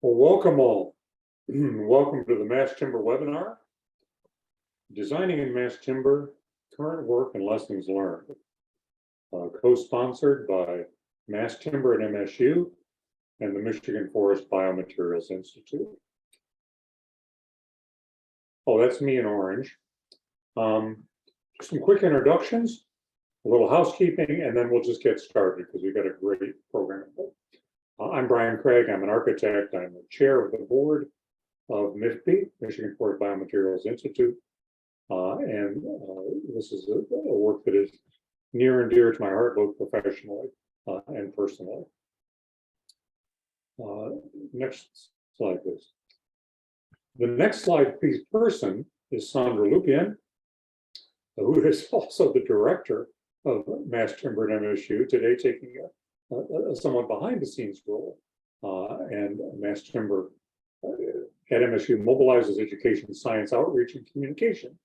Well, welcome all. Welcome to the Mass Timber webinar, Designing in Mass Timber, Current Work and Lessons Learned, co-sponsored by Mass Timber at MSU and the Michigan Forest Biomaterials Institute. Oh, that's me in orange. Some quick introductions, a little housekeeping, and then we'll just get started because we've got a great program. I'm Brian Craig. I'm an architect. I'm the chair of the board of MIFB, Michigan Forest Biomaterials Institute. This is a work that is near and dear to my heart, both professionally and personally. Next slide, please. The next slide, please, person is Sandra Lupien, who is also the director of Mass Timber at MSU, today taking a somewhat behind the scenes role. And Mass Timber at MSU mobilizes education, science, outreach, and communication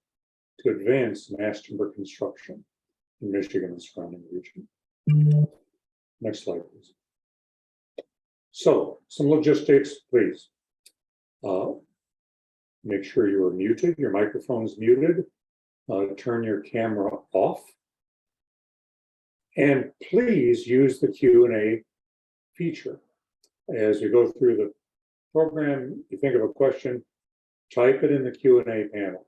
to advance mass timber construction in Michigan and surrounding region. Next slide, please. So, some logistics, please. Make sure you are muted, your microphone is muted. Turn your camera off. And please use the Q&A feature. As we go through the program, you think of a question, type it in the Q&A panel.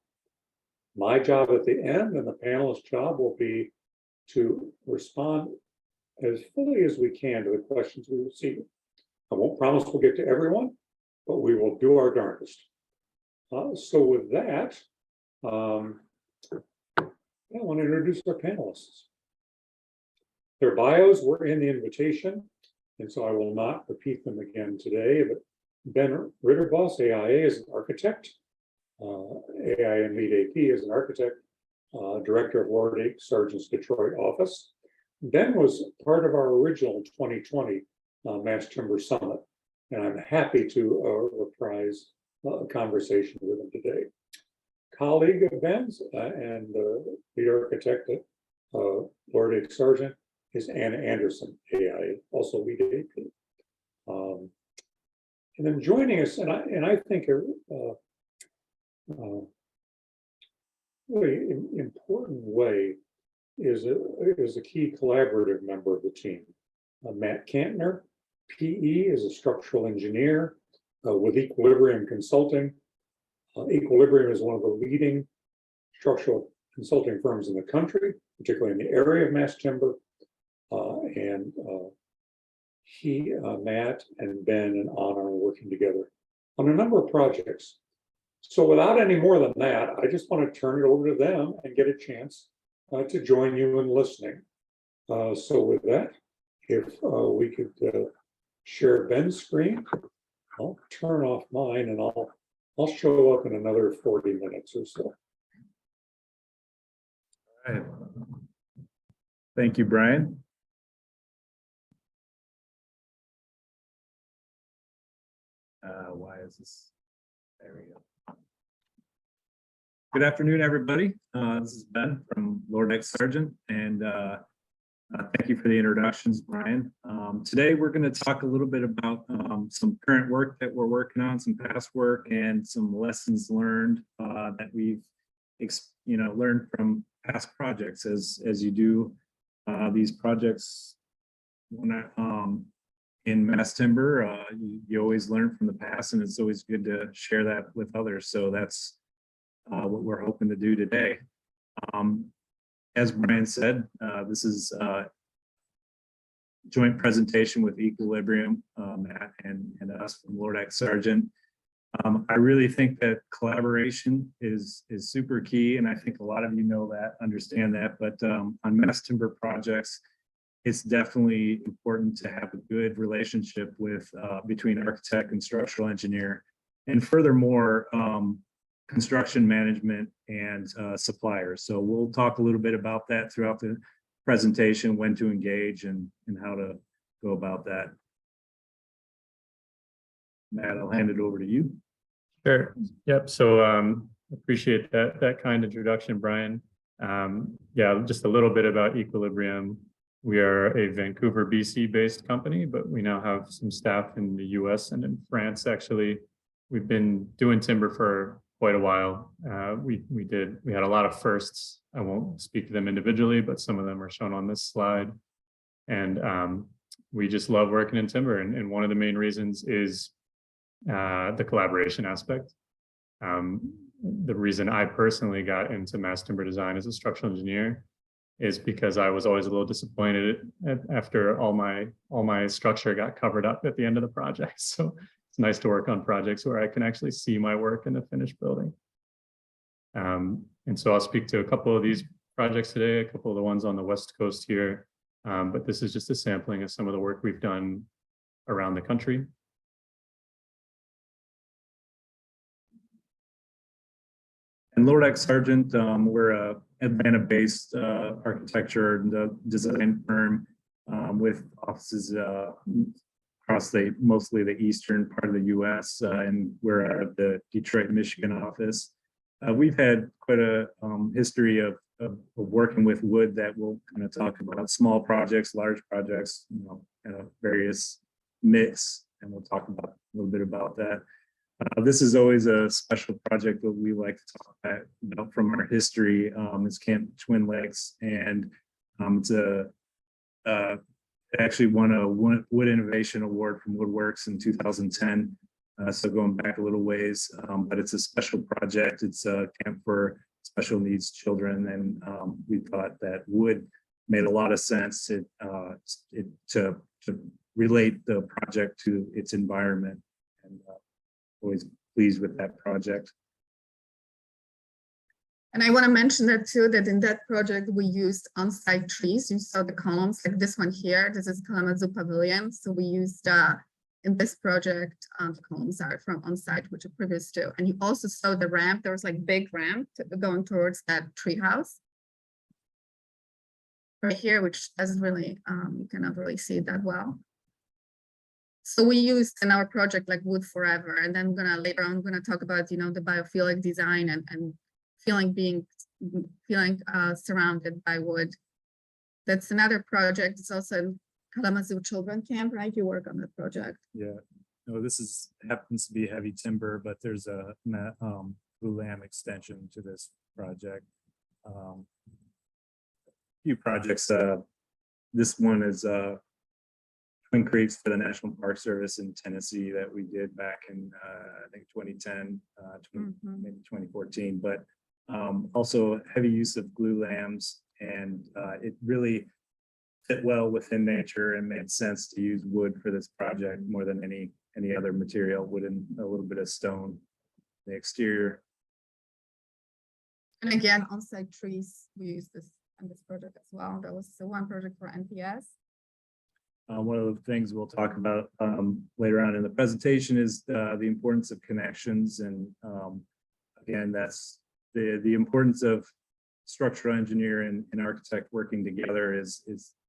My job at the end and the panelist's job will be to respond as fully as we can to the questions we receive. I won't promise we'll get to everyone, but we will do our darndest. So with that, I want to introduce our panelists. Their bios were in the invitation, and so I will not repeat them again today, but Ben Ridderbos, AIA, is an architect. AIA and Lead AP is an architect, director of Lord Sargent's Detroit office. Ben was part of our original 2020 Mass Timber Summit, and I'm happy to reprise a conversation with him today. Colleague of Ben's and lead architect at Lord Sargent is Anna Anderson, AIA, also lead AP. And then joining us, and I think a really important way is a key collaborative member of the team. Matt Kanter, PE, is a structural engineer with Equilibrium Consulting. Equilibrium is one of the leading structural consulting firms in the country, particularly in the area of mass timber. He, Matt, and Ben and Anna are working together on a number of projects. So without any more than that, I just want to turn it over to them and get a chance to join you in listening. So with that, if we could share Ben's screen, I'll turn off mine and I'll show up in another 40 minutes or so. All right. Thank you, Brian. Why is this? There we go. Good afternoon, everybody. This is Ben from Lord Sargent, and thank you for the introductions, Brian. Today, we're going to talk a little bit about some current work that we're working on, some past work, and some lessons learned that we've, learned from past projects. As you do these projects, in mass timber, you always learn from the past, and it's always good to share that with others. So that's what we're hoping to do today. As Brian said, this is a joint presentation with Equilibrium, Matt and us from Lord Sargent. I really think that collaboration is super key, and I think a lot of you know that, understand that, but on mass timber projects, it's definitely important to have a good relationship with between architect and structural engineer, and furthermore, construction management and suppliers. So we'll talk a little bit about that throughout the presentation, when to engage and how to go about that. Matt, I'll hand it over to you. Sure. Yep. So appreciate that kind introduction, Brian. Yeah, just a little bit about Equilibrium. We are a Vancouver, BC based company, but we now have some staff in the US and in France. Actually, we've been doing timber for quite a while. We had a lot of firsts. I won't speak to them individually, but some of them are shown on this slide. And we just love working in timber. And one of the main reasons is the collaboration aspect. The reason I personally got into mass timber design as a structural engineer is because I was always a little disappointed after all my structure got covered up at the end of the project. So it's nice to work on projects where I can actually see my work in the finished building. And so I'll speak to a couple of these projects today, a couple of the ones on the West Coast here. But this is just a sampling of some of the work we've done around the country. And Lord X Sargent, we're a Atlanta-based architecture and design firm with offices across mostly the eastern part of the U.S. And we're at the Detroit, Michigan office. We've had quite a history of working with wood that we'll kind of talk about, small projects, large projects, kind of various mix, and we'll talk about a little bit about that. This is always a special project that we like to talk about from our history. It's Camp Twin Lakes, and it actually won a Wood Innovation Award from Woodworks in 2010. So going back a little ways, but it's a special project. It's a camp for special needs children, and we thought that wood made a lot of sense to relate the project to its environment, and always pleased with that project. And I want to mention that too, that in that project we used on-site trees. You saw the columns, like this one here. This is Kalamazoo Pavilion. So we used in this project, the columns are from on-site, which are previous to. And you also saw the ramp. There was like big ramp going towards that tree house right here, which doesn't really, you cannot really see it that well. So we used in our project like wood forever. And then later on, I'm gonna talk about, the biophilic design and feeling surrounded by wood. That's another project. It's also Kalamazoo Children Camp, right? You work on that project. Yeah, no, this happens to be heavy timber, but there's a blue lamb extension to this project. Few projects. This one is Twin Creeks for the National Park Service in Tennessee that we did back in I think 2010, maybe 2014. But also heavy use of glue lambs, and it really fit well within nature and made sense to use wood for this project more than any other material. Wood and a little bit of stone, the exterior. And again, on-site trees, we use this on this project as well. That was the one project for NPS. One of the things we'll talk about later on in the presentation is the importance of connections, and again, that's the importance of structural engineer and architect working together. Is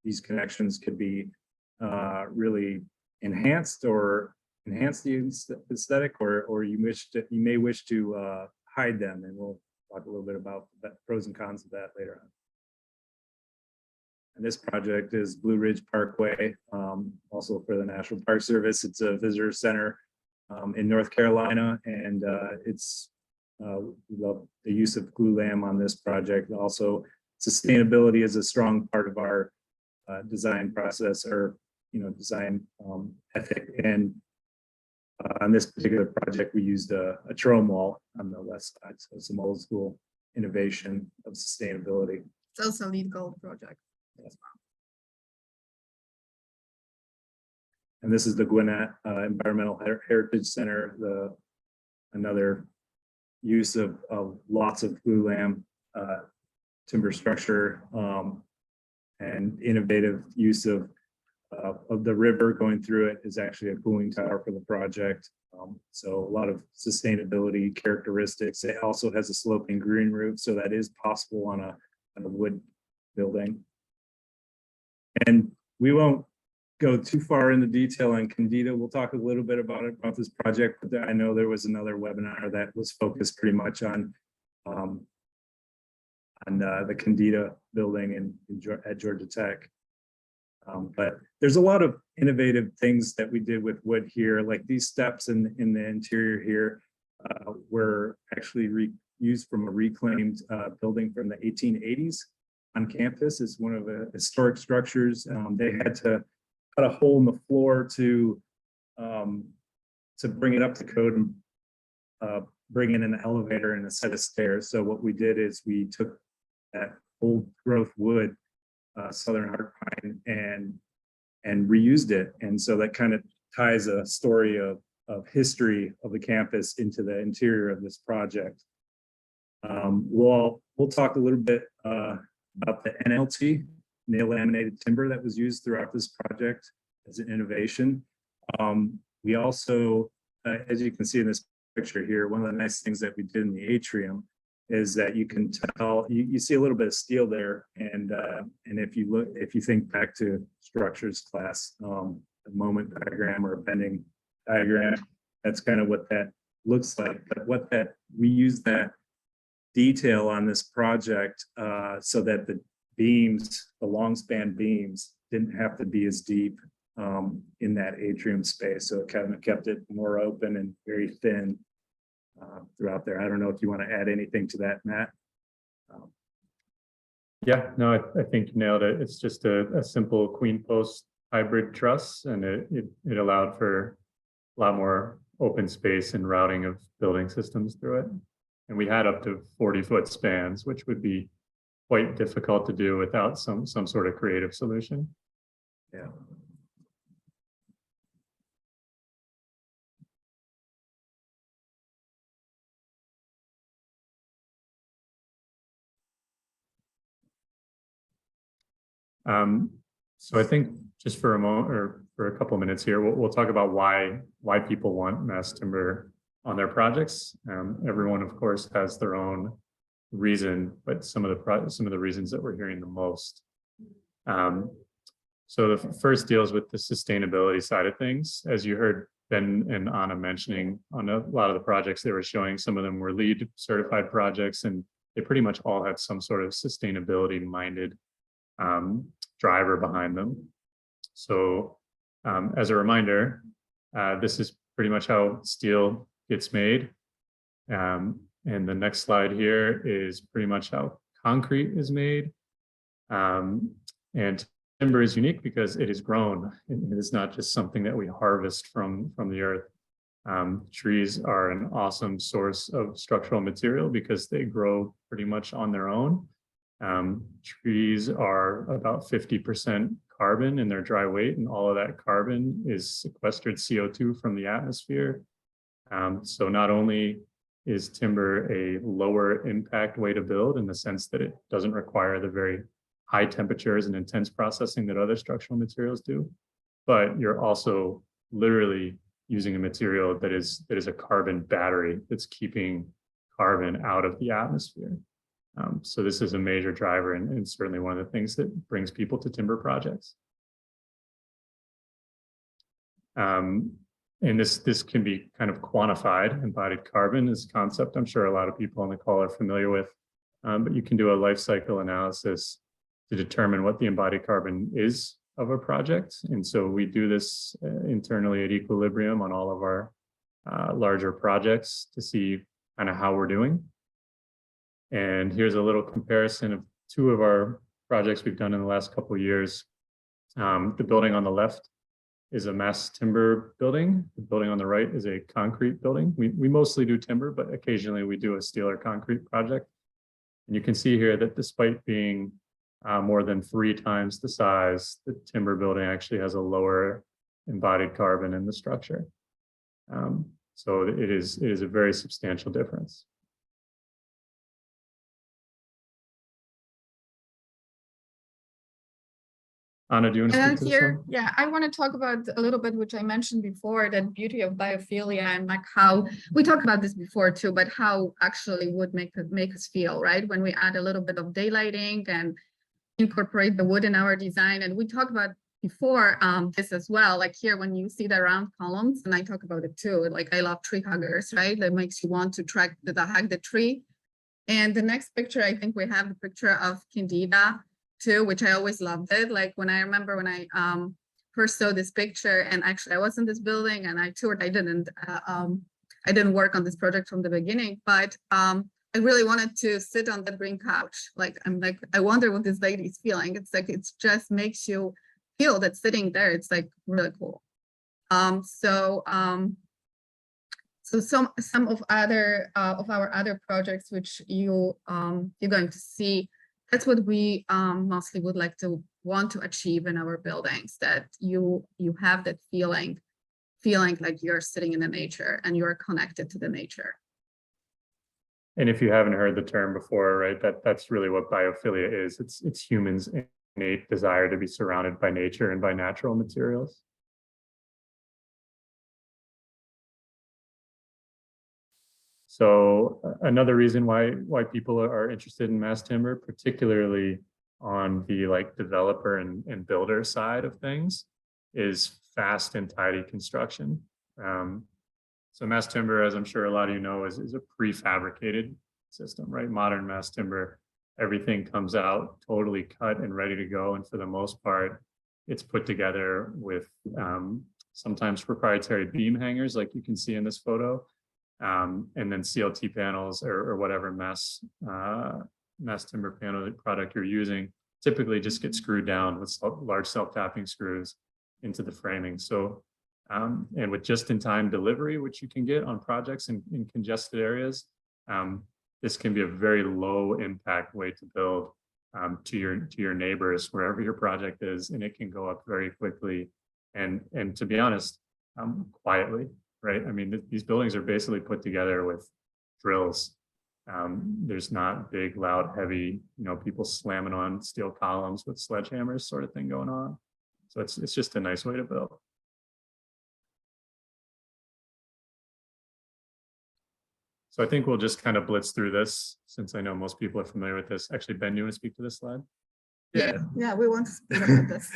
these connections could be really enhance the aesthetic, or you may wish to hide them, and we'll talk a little bit about the pros and cons of that later on. And this project is Blue Ridge Parkway, also for the National Park Service. It's a visitor center in North Carolina, and we love the use of glue lamb on this project. Also, sustainability is a strong part of our design process, or design ethic. And on this particular project, we used a trome wall on the west side, so some old school innovation of sustainability. It's also a LEED Gold project. As well. And this is the Gwinnett Environmental Heritage Center, another use of lots of glue lamb timber structure, and innovative use of the river going through it is actually a cooling tower for the project. So a lot of sustainability characteristics. It also has a sloping green roof, so that is possible on a wood building. And we won't go too far into detail on Candida. We'll talk a little bit about this project, but I know there was another webinar that was focused pretty much on the Candida building at Georgia Tech. But there's a lot of innovative things that we did with wood here, like these steps in the interior here were actually used from a reclaimed building from the 1880s on campus. It's one of the historic structures. They had to cut a hole in the floor to bring it up to code and bring in an elevator and a set of stairs. So what we did is we took that old growth wood, Southern Heart Pine, and reused it. And so that kind of ties a story of history of the campus into the interior of this project. We'll talk a little bit about the NLT, nail laminated timber, that was used throughout this project as an innovation. We also, as you can see in this picture here, one of the nice things that we did in the atrium is that you can tell, you see a little bit of steel there, and if you think back to structures class, a moment diagram or a bending diagram, that's kind of what that looks like. But we use that detail on this project so that the beams, the long span beams, didn't have to be as deep in that atrium space. So it kind of kept it more open and very thin throughout there. I don't know if you want to add anything to that, Matt. Yeah, no, I think you nailed it. It's just a simple queen post hybrid truss, and it allowed for a lot more open space and routing of building systems through it. And we had up to 40-foot spans, which would be quite difficult to do without some sort of creative solution. Yeah. So I think just for a moment or for a couple of minutes here, we'll talk about why people want mass timber on their projects. Everyone, of course, has their own reason, but some of the reasons that we're hearing the most. So the first deals with the sustainability side of things. As you heard Ben and Anna mentioning, on a lot of the projects they were showing, some of them were LEED certified projects, and they pretty much all had some sort of sustainability minded driver behind them. So as a reminder, this is pretty much how steel gets made. And the next slide here is pretty much how concrete is made. And timber is unique because it is grown. It is not just something that we harvest from the earth. Trees are an awesome source of structural material because they grow pretty much on their own. Trees are about 50% carbon in their dry weight, and all of that carbon is sequestered CO2 from the atmosphere. So not only is timber a lower impact way to build in the sense that it doesn't require the very high temperatures and intense processing that other structural materials do, but you're also literally using a material that is a carbon battery that's keeping carbon out of the atmosphere. So this is a major driver and certainly one of the things that brings people to timber projects. And this can be kind of quantified. Embodied carbon is a concept I'm sure a lot of people on the call are familiar with, but you can do a life cycle analysis to determine what the embodied carbon is of a project. And so we do this internally at Equilibrium on all of our larger projects to see kind of how we're doing. And here's a little comparison of two of our projects we've done in the last couple of years. The building on the left is a mass timber building. The building on the right is a concrete building. We mostly do timber, but occasionally we do a steel or concrete project. And you can see here that despite being more than 3 times the size, the timber building actually has a lower embodied carbon in the structure. So it is a very substantial difference. Anna, do you want to speak to this one? Yeah, I want to talk about a little bit, which I mentioned before, that beauty of biophilia and like how we talked about this before too, but how actually would make us feel, right? When we add a little bit of daylighting and incorporate the wood in our design. And we talked about before this as well, like here, when you see the round columns, and I talk about it too, like I love tree huggers, right? That makes you want to hug the tree. And the next picture, I think we have the picture of Candida too, which I always loved it. Like when I remember when I first saw this picture, and actually I was in this building and I toured. I didn't work on this project from the beginning, but I really wanted to sit on that green couch. Like I'm like, I wonder what this lady is feeling. It's like it just makes you feel that sitting there. It's like really cool. So some of our other projects which you're going to see, that's what we mostly would like to want to achieve in our buildings, that you have that feeling like you're sitting in the nature and you're connected to the nature. And if you haven't heard the term before, right, that's really what biophilia is. It's humans' innate desire to be surrounded by nature and by natural materials. So another reason why people are interested in mass timber, particularly on the like developer and builder side of things, is fast and tidy construction. So mass timber, as I'm sure a lot of you know, is a prefabricated system, right? Modern mass timber, everything comes out totally cut and ready to go. And for the most part, it's put together with sometimes proprietary beam hangers, like you can see in this photo, and then CLT panels or whatever mass timber panel product you're using, typically just get screwed down with large self-tapping screws into the framing. So and with just-in-time delivery, which you can get on projects in congested areas, this can be a very low impact way to build to your neighbors wherever your project is, and it can go up very quickly and to be honest, quietly, right? I mean, these buildings are basically put together with drills. There's not big, loud, heavy, people slamming on steel columns with sledgehammers sort of thing going on. So it's just a nice way to build. So I think we'll just kind of blitz through this since I know most people are familiar with this. Actually, Ben, you want to speak to this slide? Yeah, we want to speak about this.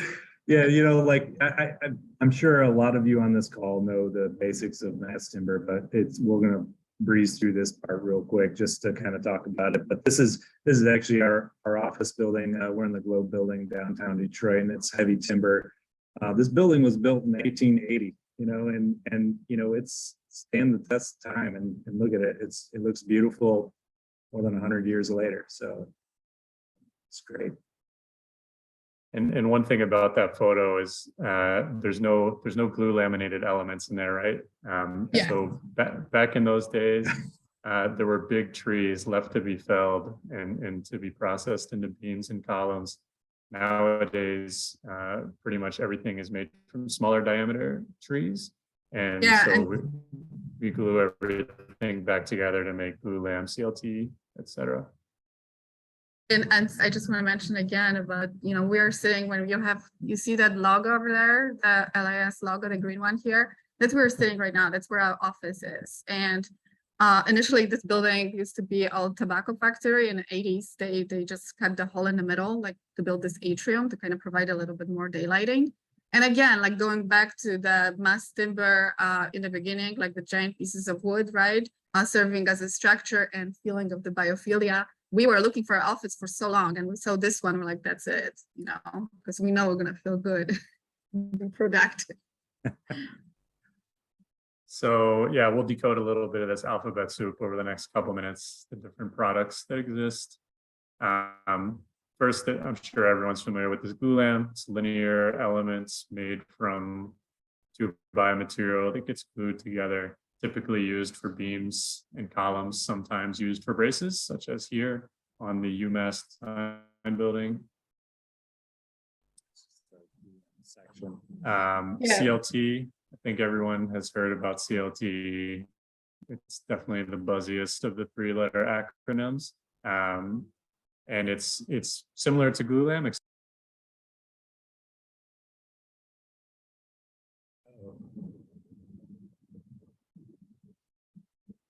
Yeah, like I'm sure a lot of you on this call know the basics of mass timber, but we're gonna breeze through this part real quick just to kind of talk about it. But this is actually our office building. We're in the Globe building downtown Detroit, and it's heavy timber. This building was built in 1880, and it's stand the test of time, and look at it. It looks beautiful more than 100 years later. So it's great. And one thing about that photo is there's no glue laminated elements in there, right? Yeah. So back in those days, there were big trees left to be felled and to be processed into beams and columns. Nowadays, pretty much everything is made from smaller diameter trees. And so we glue everything back together to make glue lam, CLT, etc. And I just want to mention again about, we're sitting when you see that logo over there, the LIS logo, the green one here, that's where we're sitting right now. That's where our office is. And initially this building used to be a tobacco factory. In the 80s, they just cut the hole in the middle, like to build this atrium to kind of provide a little bit more daylighting. And again, like going back to the mass timber in the beginning, like the giant pieces of wood, right? Serving as a structure and feeling of the biophilia. We were looking for an office for so long, and we saw this one, we're like, that's it, because we know we're going to feel good, be productive. So yeah, we'll decode a little bit of this alphabet soup over the next couple minutes, the different products that exist. First, I'm sure everyone's familiar with this glue lam. It's linear elements made from two biomaterial that gets glued together, typically used for beams and columns, sometimes used for braces, such as here on the UMass building. CLT, I think everyone has heard about CLT. It's definitely the buzziest of the three-letter acronyms. And it's similar to glue lam.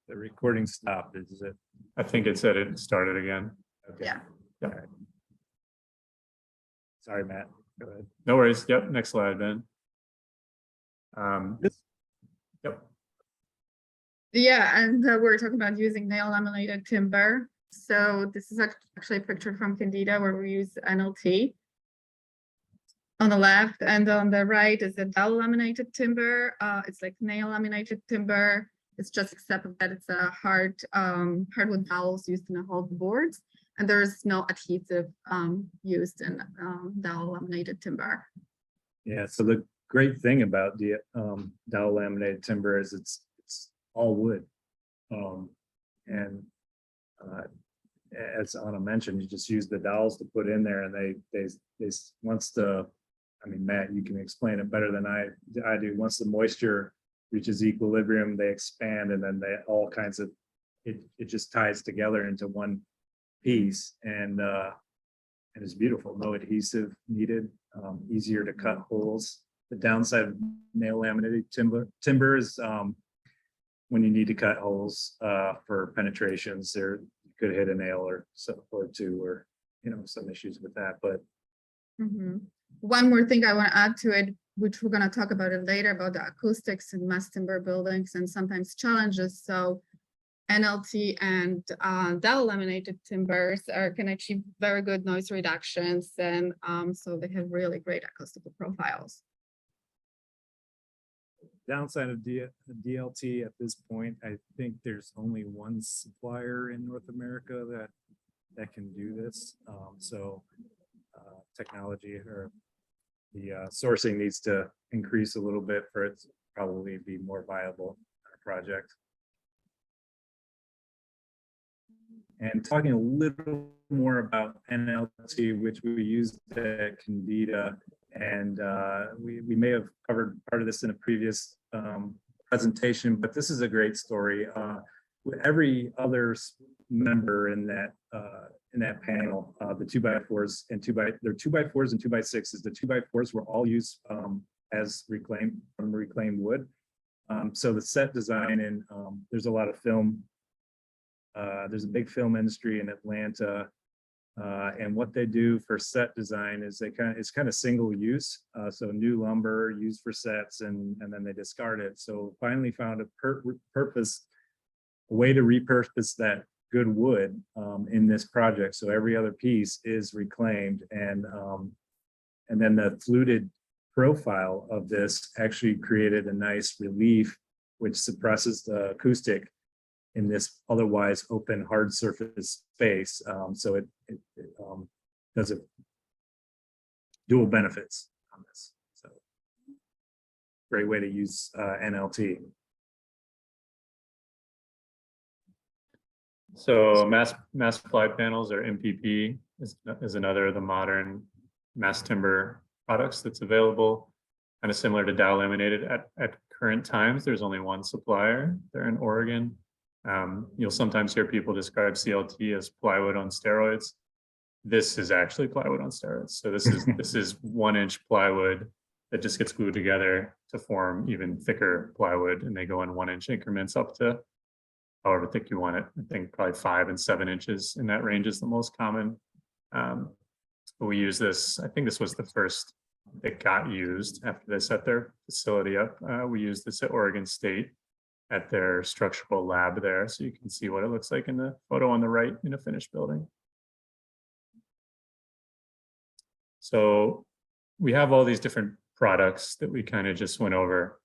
The recording stopped, is it? I think it said it started again. Okay. Yeah. Yeah. Right. Sorry, Matt. Go ahead. No worries. Yep. Next slide, Ben. Yep. Yeah, and we're talking about using nail laminated timber. So this is actually a picture from Candida where we use NLT. On the left and on the right is the dowel laminated timber. It's like nail laminated timber. It's just except that it's a hardwood dowels used in the whole boards, and there's no adhesive used in dowel laminated timber. Yeah, so the great thing about the dowel laminated timber is it's all wood. And as Anna mentioned, you just use the dowels to put in there, and they once the, I mean, Matt, you can explain it better than I do. Once the moisture reaches equilibrium, they expand, and then they all kinds of, it just ties together into one piece, and it's beautiful. No adhesive needed, easier to cut holes. The downside of nail laminated timber is when you need to cut holes for penetrations, there you could hit a nail or two, or some issues with that. But one more thing I want to add to it, which we're going to talk about it later, about the acoustics in mass timber buildings and sometimes challenges. So NLT and dowel laminated timbers can achieve very good noise reductions, and so they have really great acoustical profiles. Downside of DLT at this point, I think there's only one supplier in North America that can do this. So technology or the sourcing needs to increase a little bit for it to probably be more viable project. And talking a little more about NLT, which we used at Candida, and we may have covered part of this in a previous presentation, but this is a great story. Every other member in that panel, the 2x4s and 2x4s and 2x6s, the 2x4s were all used as reclaimed wood. So the set design, and there's a lot of film. There's a big film industry in Atlanta, and what they do for set design is it's kind of single use. So new lumber used for sets, and then they discard it. So finally found a way to repurpose that good wood in this project. So every other piece is reclaimed, and then the fluted profile of this actually created a nice relief, which suppresses the acoustic in this otherwise open hard surface space. So it does a dual benefits on this. So great way to use NLT. So mass ply panels, or MPP, is another of the modern mass timber products that's available, kind of similar to dowel laminated. At current times, there's only one supplier. They're in Oregon. You'll sometimes hear people describe CLT as plywood on steroids. This is actually plywood on steroids. So this is 1-inch plywood that just gets glued together to form even thicker plywood, and they go in 1-inch increments up to however thick you want it. I think probably 5 and 7 inches in that range is the most common. But we use this. I think this was the first that got used after they set their facility up. We used this at Oregon State at their structural lab there. So you can see what it looks like in the photo on the right in a finished building. So we have all these different products that we kind of just went over,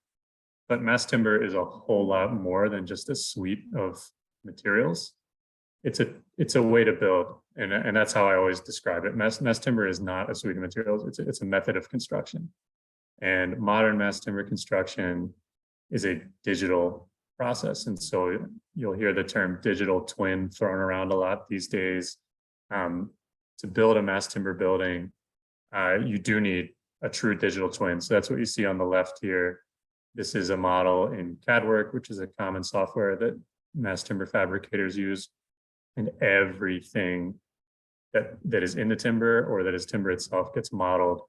but mass timber is a whole lot more than just a suite of materials. It's a way to build, and that's how I always describe it. Mass timber is not a suite of materials. It's a method of construction, and modern mass timber construction is a digital process. And so you'll hear the term digital twin thrown around a lot these days. To build a mass timber building, you do need a true digital twin. So that's what you see on the left here. This is a model in CAD work, which is a common software that mass timber fabricators use. And everything that is in the timber or that is timber itself gets modeled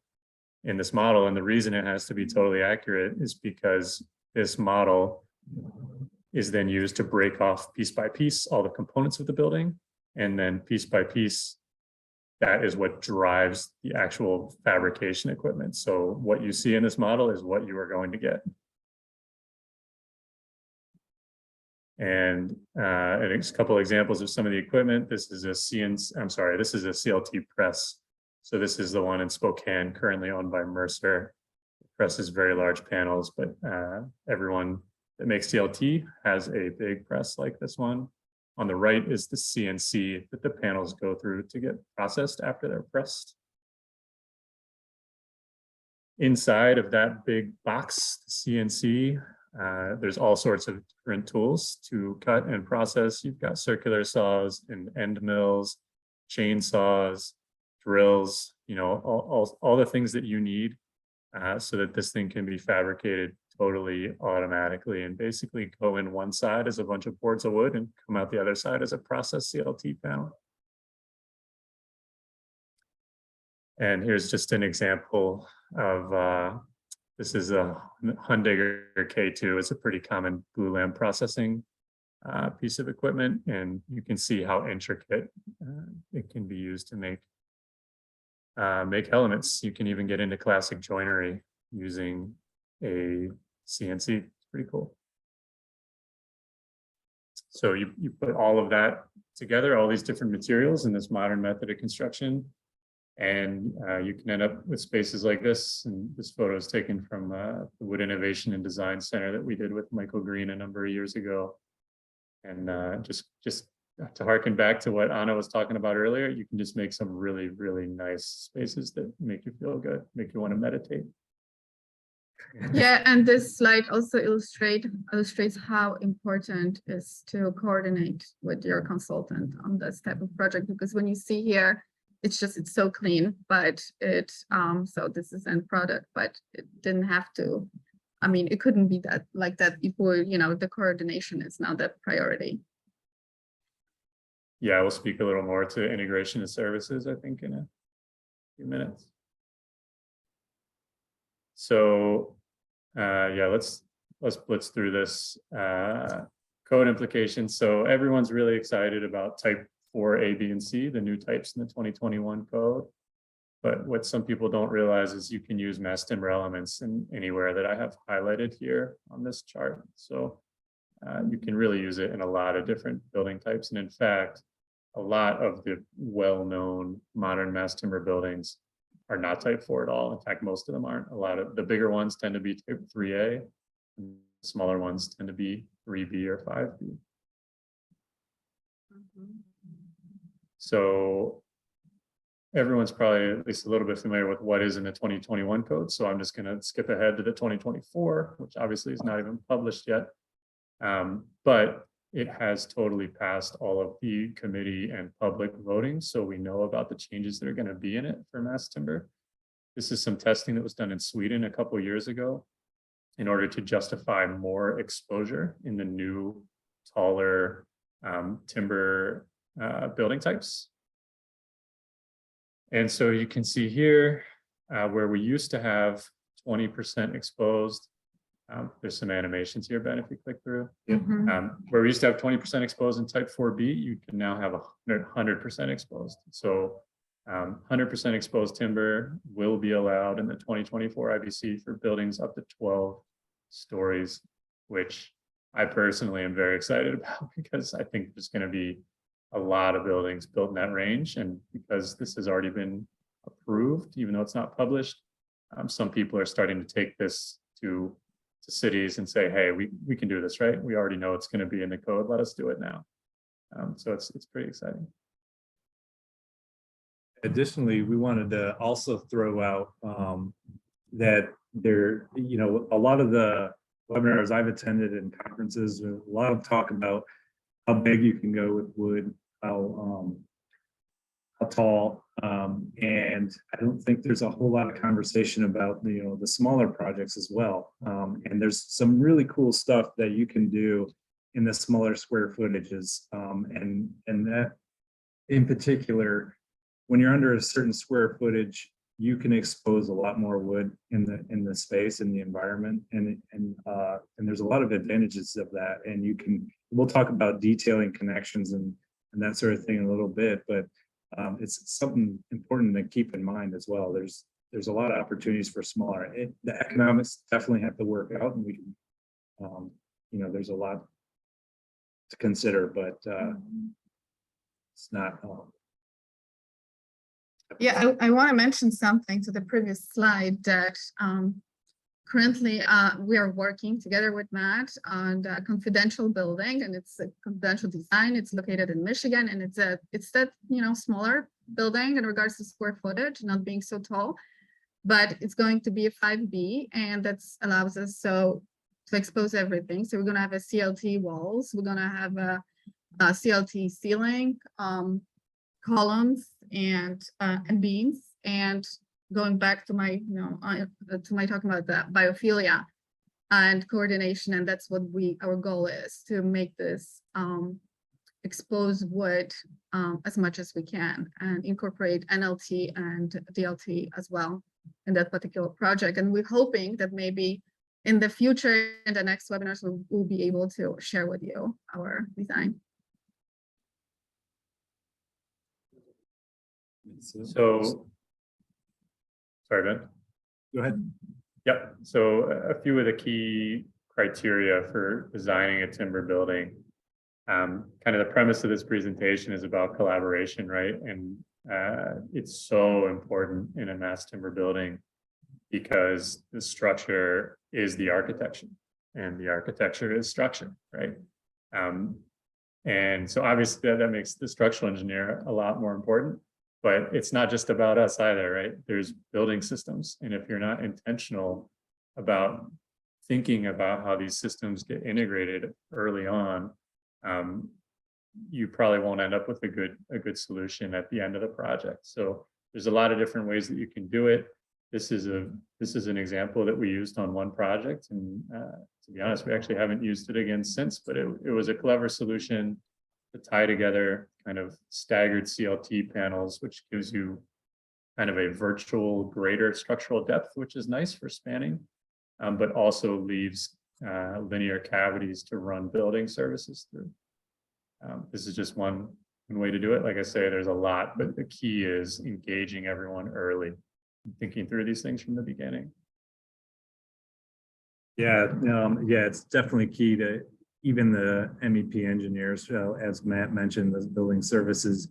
in this model. And the reason it has to be totally accurate is because this model is then used to break off piece by piece all the components of the building. And then piece by piece, that is what drives the actual fabrication equipment. So what you see in this model is what you are going to get. And a couple examples of some of the equipment. This is a this is a CLT press. So this is the one in Spokane, currently owned by Mercer. It presses very large panels, but everyone that makes CLT has a big press like this one. On the right is the CNC that the panels go through to get processed after they're pressed. Inside of that big box, the CNC, there's all sorts of different tools to cut and process. You've got circular saws and end mills, chainsaws, drills, you know, all the things that you need so that this thing can be fabricated totally automatically and basically go in one side as a bunch of boards of wood and come out the other side as a processed CLT panel. And here's just an example of, this is a Hundigger K2. It's a pretty common glulam processing piece of equipment. And you can see how intricate it can be used to make elements. You can even get into classic joinery using a CNC. It's pretty cool. So you put all of that together, all these different materials in this modern method of construction, and you can end up with spaces like this. And this photo is taken from the Wood Innovation and Design Center that we did with Michael Green a number of years ago. And just to harken back to what Anna was talking about earlier, you can just make some really, really nice spaces that make you feel good, make you want to meditate. Yeah, and this slide also illustrates how important it is to coordinate with your consultant on this type of project, because when you see here, it's so clean, but so this is end product, but it didn't have to. I mean, it couldn't be that like that before, you know, the coordination is now the priority. Yeah, we'll speak a little more to integration of services, I think, in a few minutes. So yeah, let's blitz through this code implications. So everyone's really excited about type 4 A, B, and C, the new types in the 2021 code. But what some people don't realize is you can use mass timber elements in anywhere that I have highlighted here on this chart. So you can really use it in a lot of different building types. And in fact, a lot of the well-known modern mass timber buildings are not type 4 at all. In fact, most of them aren't. A lot of the bigger ones tend to be type 3A, and the smaller ones tend to be 3B or 5B. So everyone's probably at least a little bit familiar with what is in the 2021 code. So I'm just going to skip ahead to the 2024, which obviously is not even published yet. But it has totally passed all of the committee and public voting. So we know about the changes that are going to be in it for mass timber. This is some testing that was done in Sweden a couple of years ago in order to justify more exposure in the new, taller timber building types. And so you can see here where we used to have 20% exposed. There's some animations here, Ben, if you click through. Where we used to have 20% exposed in type 4B, you can now have 100% exposed. So 100% exposed timber will be allowed in the 2024 IBC for buildings up to 12 stories, which I personally am very excited about because I think there's going to be a lot of buildings built in that range. And because this has already been approved, even though it's not published, some people are starting to take this to cities and say, hey, we can do this, right? We already know it's going to be in the code. Let us do it now. So it's pretty exciting. Additionally, we wanted to also throw out that there, you know, a lot of the webinars I've attended and conferences, a lot of talk about how big you can go with wood, how tall, and I don't think there's a whole lot of conversation about the smaller projects as well. And there's some really cool stuff that you can do in the smaller square footages, and that in particular, when you're under a certain square footage, you can expose a lot more wood in the space, in the environment, and there's a lot of advantages of that. And we'll talk about detailing connections and that sort of thing in a little bit, but it's something important to keep in mind as well. There's a lot of opportunities for smaller. The economics definitely have to work out, and we can, there's a lot to consider, but it's not. Yeah, I want to mention something to the previous slide that currently we are working together with Matt on a confidential building, and it's a confidential design. It's located in Michigan, and it's that smaller building in regards to square footage, not being so tall, but it's going to be a 5B, and that allows us to expose everything. So we're going to have a CLT walls. We're going to have a CLT ceiling, columns, and beams. And going back to my talking about the biophilia and coordination, and that's what our goal is, to make this exposed wood as much as we can and incorporate NLT and DLT as well in that particular project. And we're hoping that maybe in the future, in the next webinars, we'll be able to share with you our design. So, sorry, Ben. Go ahead. Yep. So a few of the key criteria for designing a timber building. Kind of the premise of this presentation is about collaboration, right? And it's so important in a mass timber building because the structure is the architecture and the architecture is structure, right? And so obviously that makes the structural engineer a lot more important, but it's not just about us either, right? There's building systems. And if you're not intentional about thinking about how these systems get integrated early on, you probably won't end up with a good solution at the end of the project. So there's a lot of different ways that you can do it. This is an example that we used on one project, and to be honest, we actually haven't used it again since, but it was a clever solution to tie together kind of staggered CLT panels, which gives you kind of a virtual greater structural depth, which is nice for spanning, but also leaves linear cavities to run building services through. This is just one way to do it. Like I say, there's a lot, but the key is engaging everyone early, thinking through these things from the beginning. Yeah, it's definitely key to even the MEP engineers, as Matt mentioned, the building services.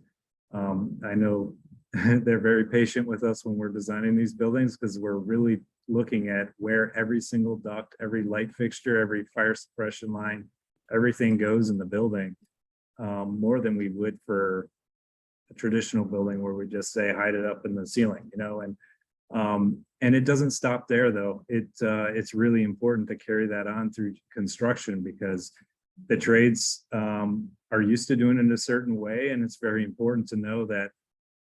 I know they're very patient with us when we're designing these buildings because we're really looking at where every single duct, every light fixture, every fire suppression line, everything goes in the building, more than we would for a traditional building where we just say hide it up in the ceiling, and it doesn't stop there though. It's really important to carry that on through construction because the trades are used to doing it in a certain way, and it's very important to know that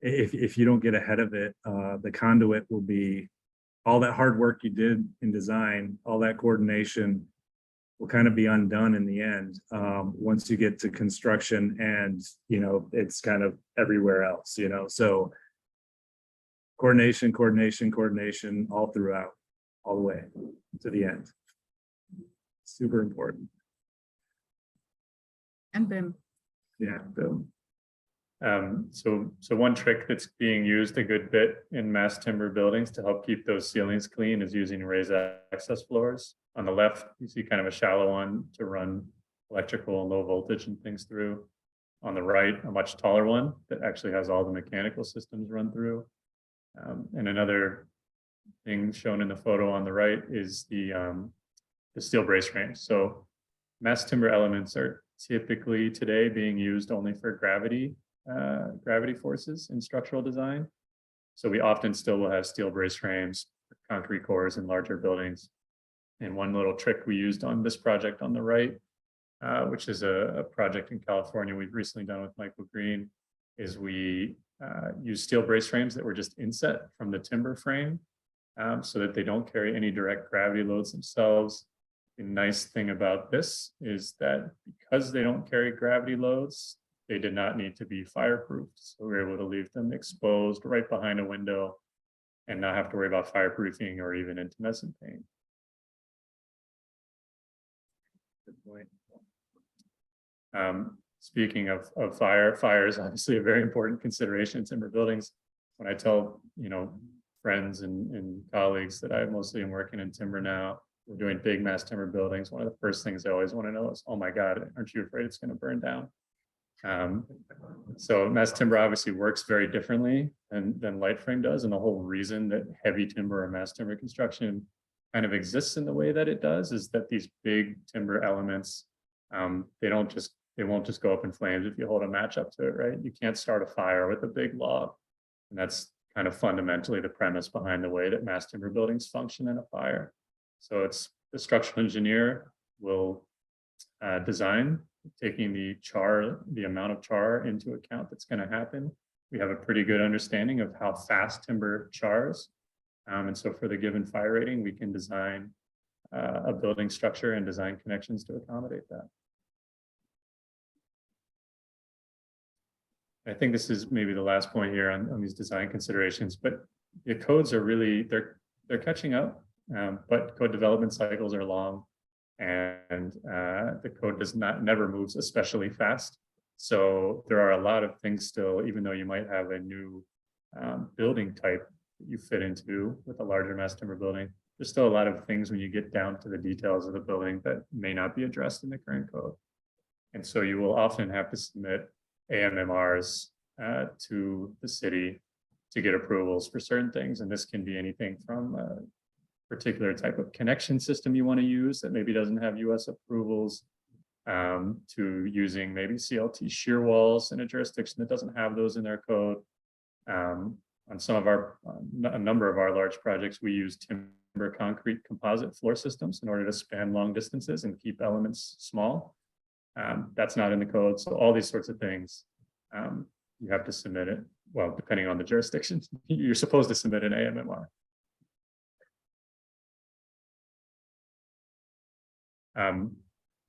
if you don't get ahead of it, the conduit will be all that hard work you did in design, all that coordination will kind of be undone in the end once you get to construction, and it's kind of everywhere else, so coordination all throughout, all the way to the end. Super important. And BIM. Yeah, BIM. So one trick that's being used a good bit in mass timber buildings to help keep those ceilings clean is using raised access floors. On the left, you see kind of a shallow one to run electrical and low voltage and things through. On the right, a much taller one that actually has all the mechanical systems run through. And another thing shown in the photo on the right is the steel brace frames. So mass timber elements are typically today being used only for gravity forces in structural design. So we often still will have steel brace frames, concrete cores in larger buildings. And one little trick we used on this project on the right, which is a project in California we've recently done with Michael Green, is we use steel brace frames that were just inset from the timber frame so that they don't carry any direct gravity loads themselves. The nice thing about this is that because they don't carry gravity loads, they did not need to be fireproofed. So we're able to leave them exposed right behind a window and not have to worry about fireproofing or even intumescent paint. Good point. Speaking of fire is obviously a very important consideration in timber buildings. When I tell friends and colleagues that I mostly am working in timber now, we're doing big mass timber buildings, one of the first things they always want to know is, oh my God, aren't you afraid it's going to burn down? So mass timber obviously works very differently than light frame does. And the whole reason that heavy timber or mass timber construction kind of exists in the way that it does is that these big timber elements, they won't just go up in flames if you hold a match up to it, right? You can't start a fire with a big log. And that's kind of fundamentally the premise behind the way that mass timber buildings function in a fire. So it's the structural engineer will design, taking the amount of char into account that's going to happen. We have a pretty good understanding of how fast timber chars. And so for the given fire rating, we can design a building structure and design connections to accommodate that. I think this is maybe the last point here on these design considerations, but the codes are really, they're catching up, but code development cycles are long. And the code never moves especially fast. So there are a lot of things still, even though you might have a new building type that you fit into with a larger mass timber building, there's still a lot of things when you get down to the details of the building that may not be addressed in the current code. And so you will often have to submit AMMRs to the city to get approvals for certain things. And this can be anything from particular type of connection system you want to use that maybe doesn't have US approvals, to using maybe CLT shear walls in a jurisdiction that doesn't have those in their code. On some of a number of our large projects, we use timber concrete composite floor systems in order to span long distances and keep elements small. That's not in the code. So all these sorts of things, you have to submit it. Well, depending on the jurisdiction, you're supposed to submit an AMMR.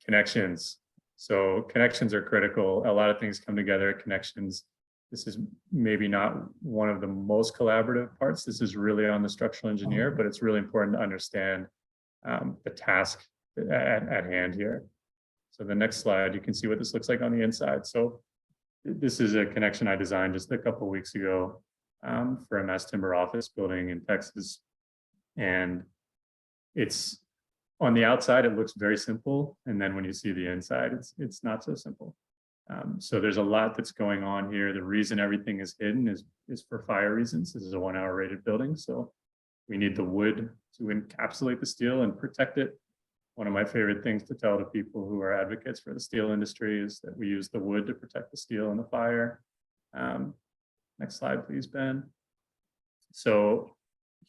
Connections. So connections are critical. A lot of things come together at connections. This is maybe not one of the most collaborative parts. This is really on the structural engineer, but it's really important to understand the task at hand here. So the next slide, you can see what this looks like on the inside. So this is a connection I designed just a couple of weeks ago for a mass timber office building in Texas. And it's on the outside, it looks very simple. And then when you see the inside, it's not so simple. So there's a lot that's going on here. The reason everything is hidden is for fire reasons. This is a 1 hour rated building. So we need the wood to encapsulate the steel and protect it. One of my favorite things to tell to people who are advocates for the steel industry is that we use the wood to protect the steel in the fire. Next slide, please, Ben. So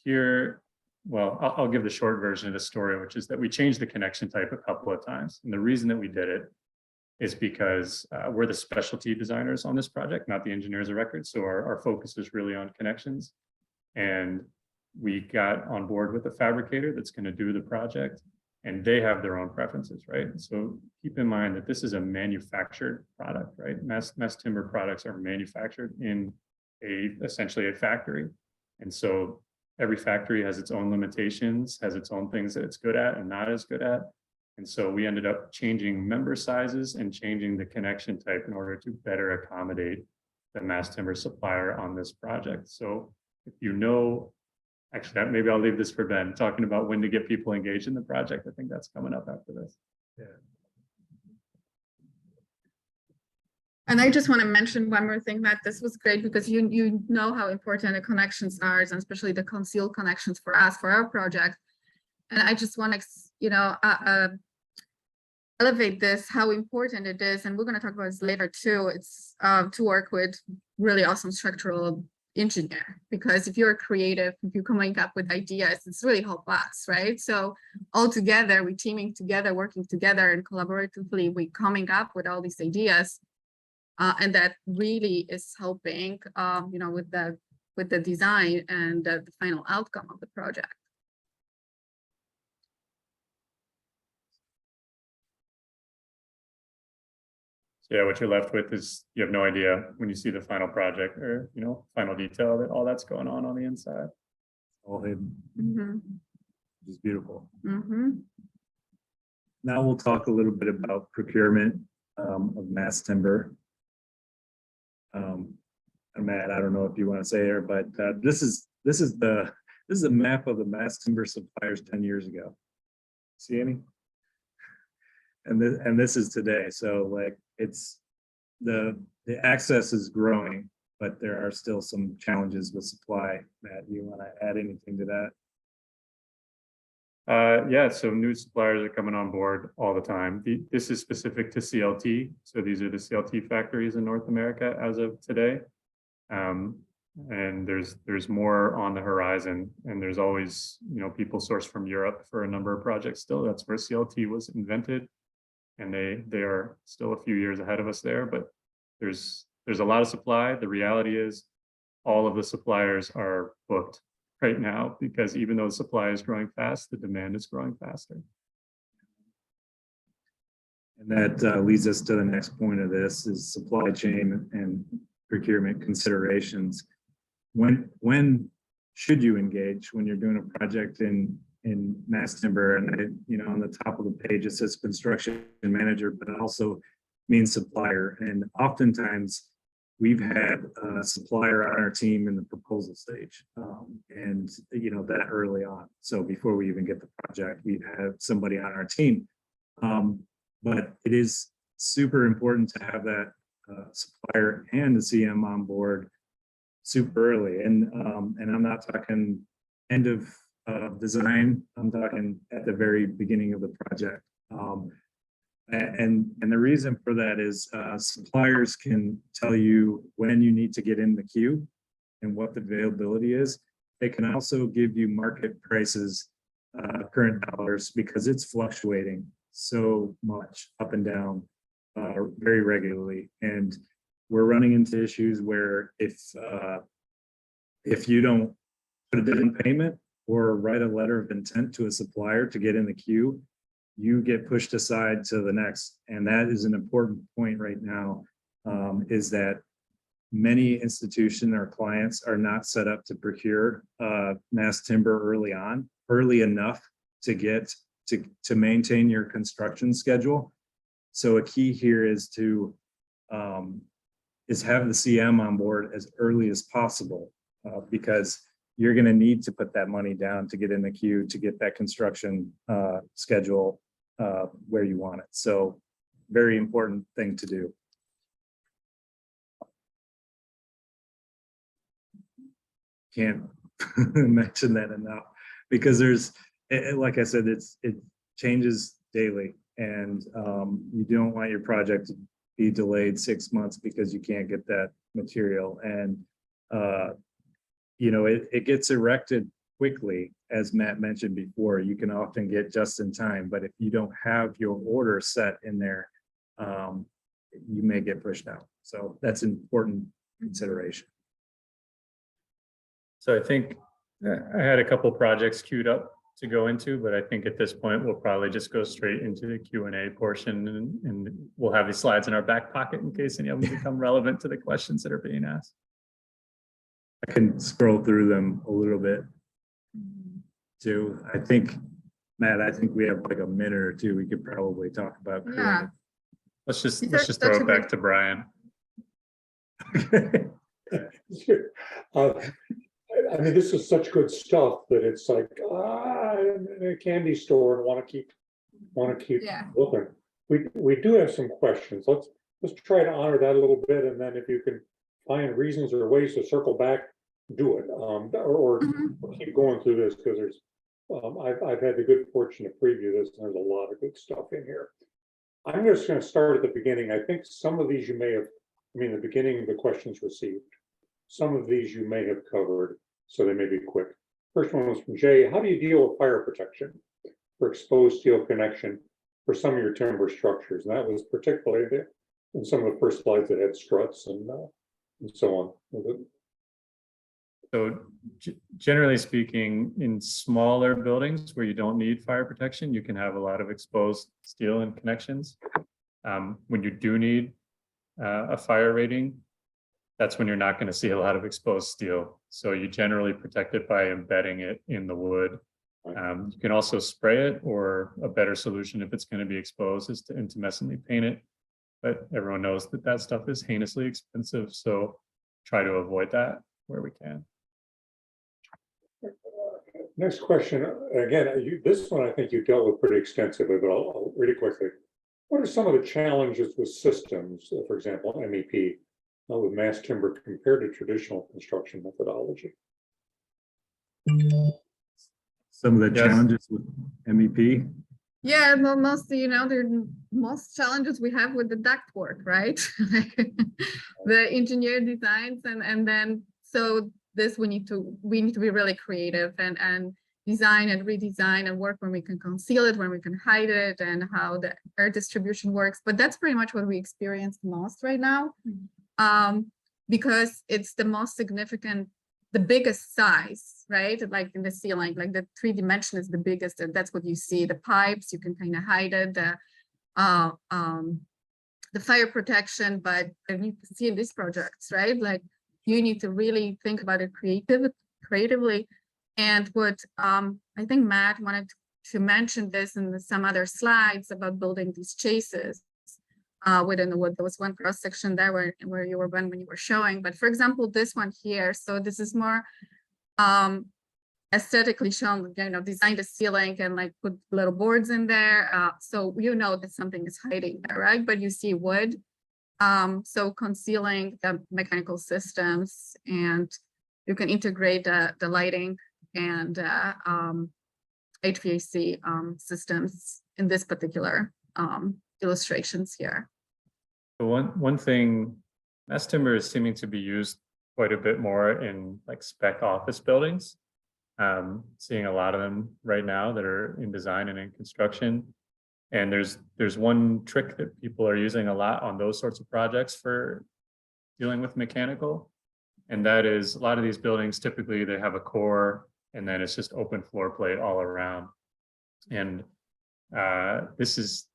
here, well, I'll give the short version of the story, which is that we changed the connection type a couple of times. And the reason that we did it is because we're the specialty designers on this project, not the engineers of record. So our focus is really on connections. And we got on board with a fabricator that's going to do the project, and they have their own preferences, right? So keep in mind that this is a manufactured product, right? Mass timber products are manufactured in essentially a factory. And so every factory has its own limitations, has its own things that it's good at and not as good at. And so we ended up changing member sizes and changing the connection type in order to better accommodate the mass timber supplier on this project. So if you know, actually, maybe I'll leave this for Ben, talking about when to get people engaged in the project. I think that's coming up after this. Yeah. And I just want to mention one more thing, Matt. This was great because you know how important the connections are, and especially the concealed connections for us, for our project. And I just want to, elevate this, how important it is. And we're going to talk about this later too. It's to work with really awesome structural engineer, because if you're creative, if you're coming up with ideas, it's really help us, right? So all together, we're teaming together, working together, and collaboratively, we're coming up with all these ideas. And that really is helping, with the design and the final outcome of the project. So yeah, what you're left with is you have no idea when you see the final project or, final detail that all that's going on the inside. All hidden, Mm-hmm. which is beautiful. Mm-hmm. Now we'll talk a little bit about procurement of mass timber. Matt, I don't know if you want to say here, but this is a map of the mass timber suppliers 10 years ago. See any? And this is today, so like it's the access is growing, but there are still some challenges with supply. Matt, you want to add anything to that? Yeah, so new suppliers are coming on board all the time. This is specific to CLT. So these are the CLT factories in North America as of today. And there's more on the horizon, and there's always, people sourced from Europe for a number of projects still. That's where CLT was invented. And they are still a few years ahead of us there, but there's a lot of supply. The reality is all of the suppliers are booked right now, because even though the supply is growing fast, the demand is growing faster. And that leads us to the next point of this is supply chain and procurement considerations. When should you engage when you're doing a project in mass timber? And on the top of the page it says construction manager, but it also means supplier. And oftentimes we've had a supplier on our team in the proposal stage, and that early on. So before we even get the project, we've had somebody on our team. But it is super important to have that supplier and the CM on board super early. And I'm not talking end of design, I'm talking at the very beginning of the project. And the reason for that is suppliers can tell you when you need to get in the queue and what the availability is. They can also give you market prices, current dollars, because it's fluctuating so much up and down very regularly. And we're running into issues where if you don't put a down payment or write a letter of intent to a supplier to get in the queue, you get pushed aside to the next. And that is an important point right now, is that many institutions or clients are not set up to procure mass timber early enough to get to maintain your construction schedule. So a key here is to have the CM on board as early as possible, because you're going to need to put that money down to get in the queue to get that construction schedule where you want it. So very important thing to do. Can't mention that enough, because like I said, it changes daily, and you don't want your project to be delayed 6 months because you can't get that material. And it gets erected quickly, as Matt mentioned before. You can often get just in time, but if you don't have your order set in there, you may get pushed out. So that's an important consideration. So I think I had a couple projects queued up to go into, but I think at this point we'll probably just go straight into the Q&A portion, and we'll have these slides in our back pocket in case any of them become relevant to the questions that are being asked. I can scroll through them a little bit too. I think, Matt, we have like a minute or two we could probably talk about. Yeah. Let's just throw it back to Brian. I mean, this is such good stuff that it's like, I'm in a candy store and want to keep looking. We do have some questions. Let's try to honor that a little bit, and then if you can find reasons or ways to circle back, do it, or keep going through this, because there's I've had the good fortune to preview this, and there's a lot of good stuff in here. I'm just going to start at the beginning. I think some of these you may have, the beginning of the questions received. Some of these you may have covered, so they may be quick. First one was from Jay. How do you deal with fire protection for exposed steel connection for some of your timber structures? And that was particularly in some of the first slides that had struts and so on. So generally speaking, in smaller buildings where you don't need fire protection, you can have a lot of exposed steel and connections. When you do need a fire rating, that's when you're not going to see a lot of exposed steel. So you generally protect it by embedding it in the wood. You can also spray it, or a better solution if it's going to be exposed is to intumescently paint it. But everyone knows that stuff is heinously expensive. So try to avoid that where we can. Next question, again, this one I think you dealt with pretty extensively, but I'll read it quickly. What are some of the challenges with systems, for example, MEP, with mass timber compared to traditional construction methodology? Some of the Yes. challenges with MEP. Yeah, most, the most challenges we have with the ductwork, right? The engineer designs and then, so this we need to be really creative and design and redesign and work when we can conceal it, when we can hide it, and how the air distribution works. But that's pretty much what we experience the most right now, because it's the most significant, the biggest size, right? Like in the ceiling, like the 3D is the biggest, and that's what you see. The pipes, you can kind of hide it, the fire protection, but you can see in these projects, right? Like you need to really think about it creatively. And what I think Matt wanted to mention this in some other slides about building these chases within the wood. There was one cross section there where you were when you were showing. But for example, this one here, so this is more aesthetically shown, design the ceiling and like put little boards in there. So that something is hiding there, right? But you see wood. So concealing the mechanical systems, and you can integrate the lighting and HVAC systems in this particular illustrations here. One thing, mass timber is seeming to be used quite a bit more in like spec office buildings. Seeing a lot of them right now that are in design and in construction. And there's one trick that people are using a lot on those sorts of projects for dealing with mechanical. And that is, a lot of these buildings, typically they have a core and then it's just open floor plate all around. And this is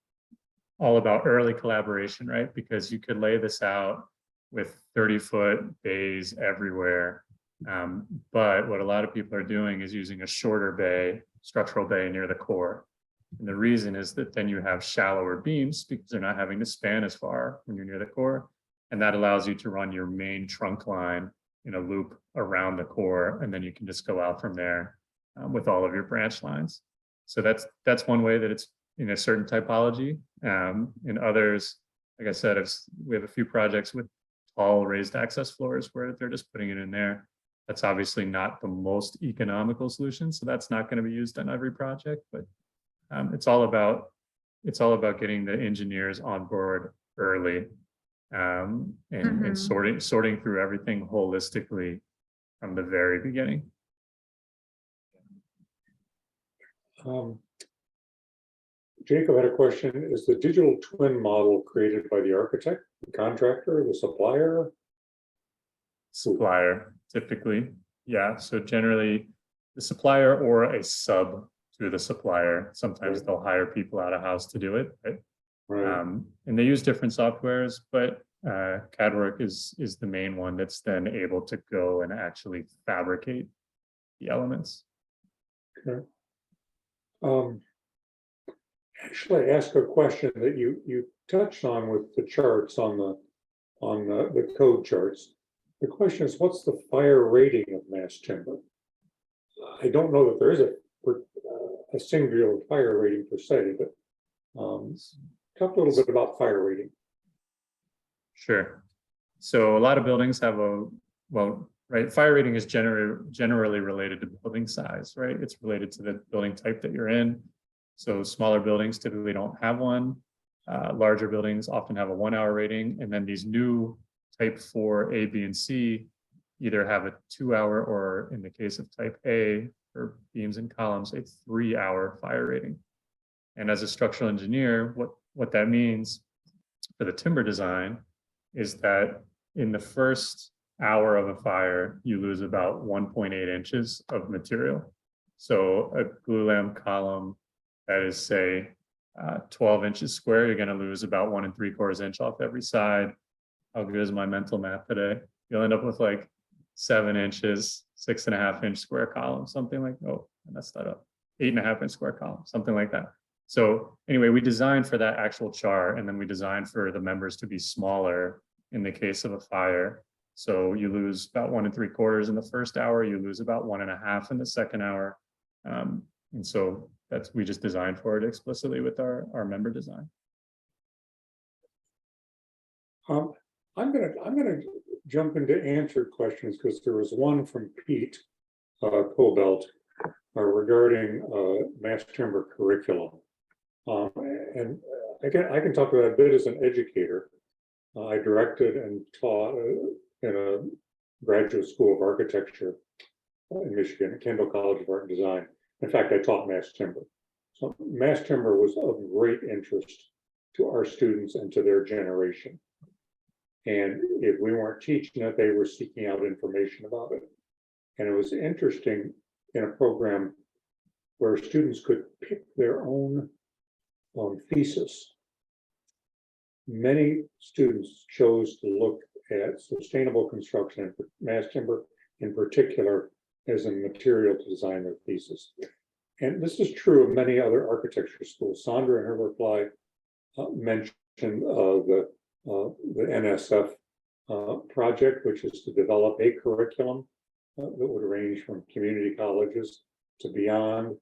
all about early collaboration, right? Because you could lay this out with 30-foot bays everywhere. But what a lot of people are doing is using a shorter bay, structural bay near the core. And the reason is that then you have shallower beams because they're not having to span as far when you're near the core. And that allows you to run your main trunk line in a loop around the core. And then you can just go out from there with all of your branch lines. So that's one way that it's in a certain typology. In others, like I said, we have a few projects with tall raised access floors where they're just putting it in there. That's obviously not the most economical solution. So that's not going to be used on every project, but it's all about getting the engineers on board early and sorting through everything holistically from the very beginning. Jacob had a question. Is the digital twin model created by the architect, the contractor, the supplier? Supplier, typically. Yeah. So generally the supplier or a sub to the supplier. Sometimes they'll hire people out of house to do it. Right? Right. And they use different softwares, but CADWork is the main one that's then able to go and actually fabricate the elements. Okay. Actually, I asked a question that you touched on with the charts on the code charts. The question is, what's the fire rating of mass timber? I don't know that there is a singular fire rating per se, but talk a little bit about fire rating. Sure. So a lot of buildings have right, fire rating is generally related to building size, right? It's related to the building type that you're in. So smaller buildings typically don't have one. Larger buildings often have a 1 hour rating. And then these new type 4 A, B, and C either have a 2 hour or in the case of type A for beams and columns, a 3 hour fire rating. And as a structural engineer, what that means for the timber design is that in the first hour of a fire, you lose about 1.8 inches of material. So a glue column that is, say, 12 inches square, you're going to lose about 1 3/4 inch off every side. How good is my mental math today? You'll end up with like 7 inches, 6.5 inch square column, something like, oh, I messed that up. 8.5 inch square column, something like that. So anyway, we designed for that actual char, and then we designed for the members to be smaller in the case of a fire. So you lose about 1 3/4 in the first hour, you lose about 1.5 in the second hour, And so we just designed for it explicitly with our member design. I'm gonna jump into answered questions because there was one from Pete Cobelt regarding mass timber curriculum. And I can talk about that a bit as an educator. I directed and taught in a graduate school of architecture in Michigan, at Kendall College of Art and Design. In fact, I taught mass timber. So mass timber was of great interest to our students and to their generation. And if we weren't teaching it, they were seeking out information about it. And it was interesting in a program where students could pick their own thesis. Many students chose to look at sustainable construction and mass timber in particular as a material to design their thesis. And this is true of many other architecture schools. Sandra in her reply mentioned the NSF project, which is to develop a curriculum that would range from community colleges to beyond.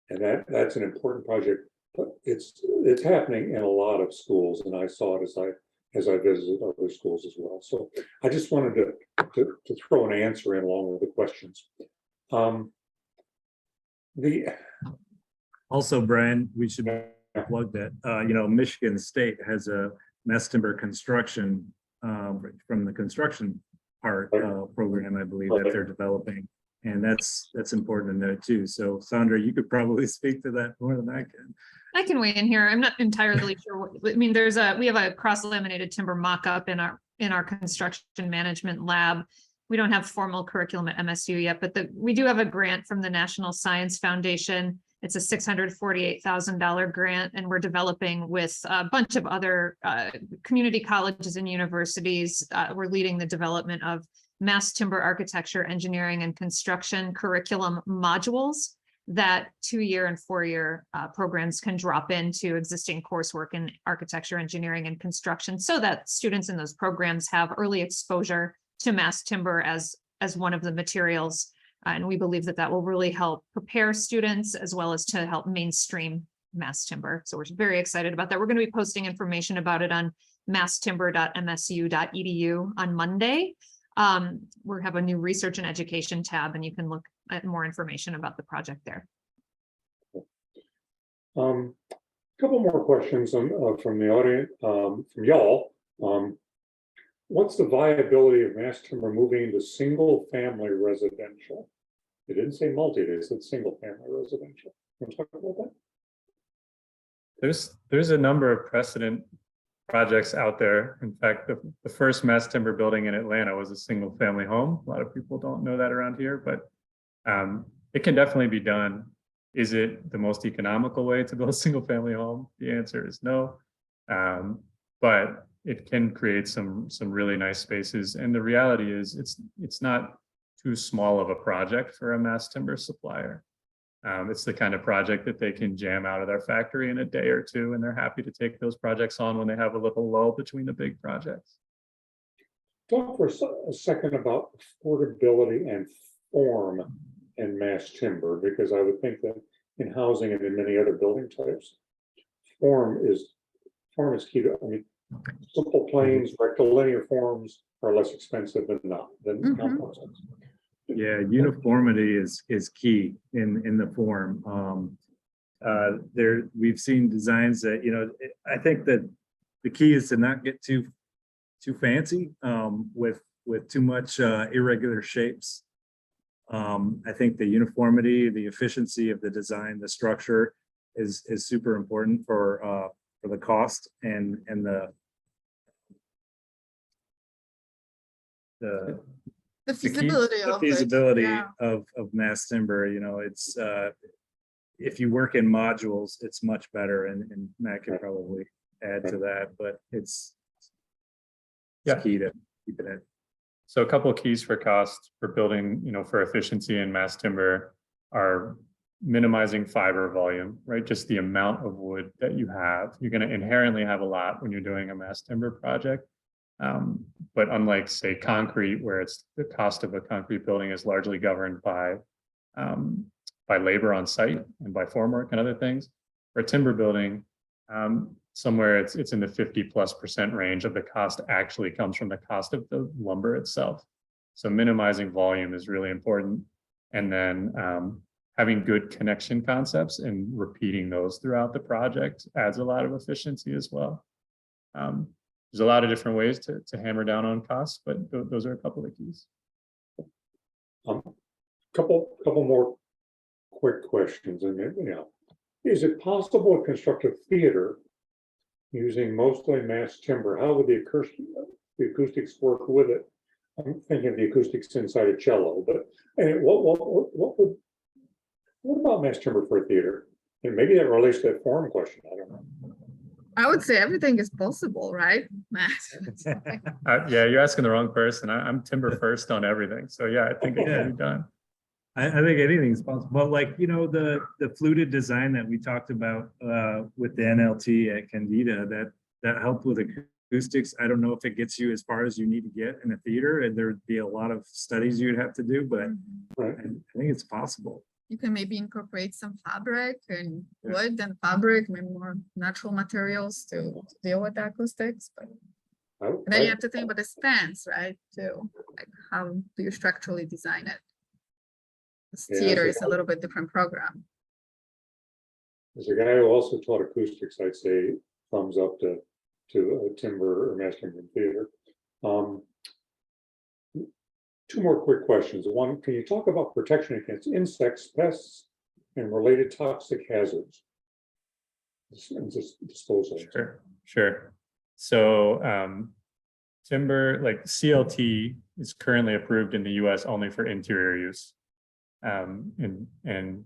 And that's an important project, but it's happening in a lot of schools, and I saw it as I visited other schools as well. So I just wanted to throw an answer in along with the questions. Also, Brian, we should plug that, Michigan State has a mass timber construction from the construction part program, I believe, that they're developing. And that's important to note too. So Sandra, you could probably speak to that more than I can. I can weigh in here. I'm not entirely sure. I mean, we have a cross-laminated timber mock-up in our construction management lab. We don't have formal curriculum at MSU yet, but we do have a grant from the National Science Foundation. It's a $648,000 grant, and we're developing with a bunch of other community colleges and universities. We're leading the development of mass timber architecture, engineering, and construction curriculum modules that 2-year and 4-year programs can drop into existing coursework in architecture, engineering, and construction, so that students in those programs have early exposure to mass timber as one of the materials. And we believe that will really help prepare students as well as to help mainstream mass timber. So we're very excited about that. We're going to be posting information about it on masstimber.msu.edu on Monday. We have a new research and education tab, and you can look at more information about the project there. A couple more questions from the audience, from y'all. What's the viability of mass timber moving into single family residential? They didn't say multi, they said single family residential. Can we talk about that? There's a number of precedent projects out there. In fact, the first mass timber building in Atlanta was a single family home. A lot of people don't know that around here, but it can definitely be done. Is it the most economical way to build a single family home? The answer is no. But it can create some really nice spaces. And the reality is it's not too small of a project for a mass timber supplier. It's the kind of project that they can jam out of their factory in a day or two, and they're happy to take those projects on when they have a little lull between the big projects. Talk for a second about affordability and form in mass timber, because I would think that in housing and in many other building types, form is key to, I mean, simple planes, rectilinear forms are less expensive than complex ones. Yeah, uniformity is key in the form. We've seen designs that, I think that the key is to not get too fancy with too much irregular shapes. I think the uniformity, the efficiency of the design, the structure is super important for the cost and the feasibility of mass timber. It's if you work in modules, it's much better, and Matt could probably add to that, but it's key to keep it in. So a couple of keys for cost for building, for efficiency in mass timber are minimizing fiber volume, right? Just the amount of wood that you have. You're going to inherently have a lot when you're doing a mass timber project. But unlike, say, concrete, where it's the cost of a concrete building is largely governed by by labor on site and by formwork and other things. For a timber building, somewhere it's in the 50+% range of the cost actually comes from the cost of the lumber itself. So minimizing volume is really important. And then having good connection concepts and repeating those throughout the project adds a lot of efficiency as well. There's a lot of different ways to hammer down on costs, but those are a couple of keys. Couple more quick questions, and is it possible to construct a theater using mostly mass timber? How would the acoustics work with it? I'm thinking of the acoustics inside a cello, but what about mass timber for a theater? And maybe that relates to that forum question. I don't know. I would say everything is possible, right, Matt? Yeah, you're asking the wrong person. I'm timber first on everything. So yeah, I think it can be done. I think anything's possible, but like, the fluted design that we talked about with the NLT at Candida, that helped with acoustics. I don't know if it gets you as far as you need to get in a theater, and there'd be a lot of studies you'd have to do, but Right. I think it's possible. You can maybe incorporate some fabric and wood and fabric, maybe more natural materials to deal with the acoustics. But and then you have to think about the stance, right? Too, like how do you structurally design it? This Yeah, theater so is a little bit different program. As a guy who also taught acoustics, I'd say thumbs up to a timber or mass timber theater. Two more quick questions. One, can you talk about protection against insects, pests, and related toxic hazards? And just disposal. Sure. So timber, like CLT, is currently approved in the US only for interior use. And